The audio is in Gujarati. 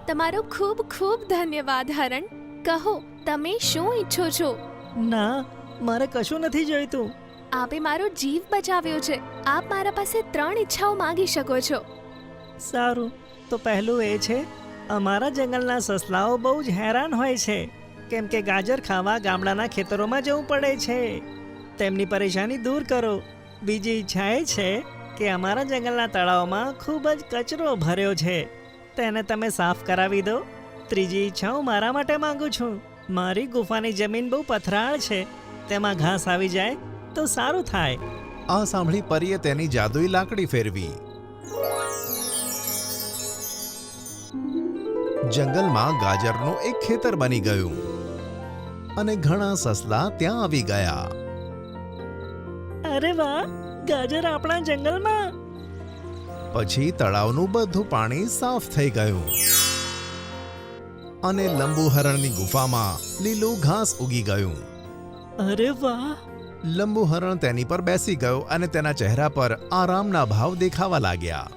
તમારો ખૂબ ખૂબ ધન્યવાદ હરણ. કહો તમે શું ઈચ્છો છો? ના, મારે કશું નથી જોઈતું. આપે મારો જીવ બચાવ્યો છે. આપ મારા પાસે 3 ઈચ્છાઓ માંગી શકો છો. સારું, તો પહેલું એ છે, અમારા જંગલના સસલાઓ બહુ જ હેરાન હોય છે, કેમ કે ગાજર ખાવા ગામડાના ખેતરોમાં જવું પડે છે. તેમની પરેશાની દૂર કરો. બીજી ઈચ્છા એ છે કે અમારા જંગલના તળાવમાં ખૂબ જ કચરો ભર્યો છે, તેને તમે સાફ કરાવી દો. ત્રીજી ઈચ્છા હું મારા માટે માંગુ છું. મારી ગુફાની જમીન બહુ પથરાળ છે, તેમાં ઘાસ આવી જાય તો સારું થાય. આ સાંભળી પરીએ તેની જાદુઈ લાકડી ફેરવી. જંગલમાં ગાજરનું એક ખેતર બની ગયું અને ઘણા સસલા ત્યાં આવી ગયા. અરે વાહ, ગાજર આપણા જંગલમાં. પછી તળાવનું બધું પાણી સાફ થઈ ગયું અને લંબુ હરણની ગુફામાં લીલું ઘાસ ઉગી ગયું. અરે વાહ. લંબુ હરણ તેની પર બેસી ગયો અને તેના ચહેરા પર આરામના ભાવ દેખાવા લાગ્યા.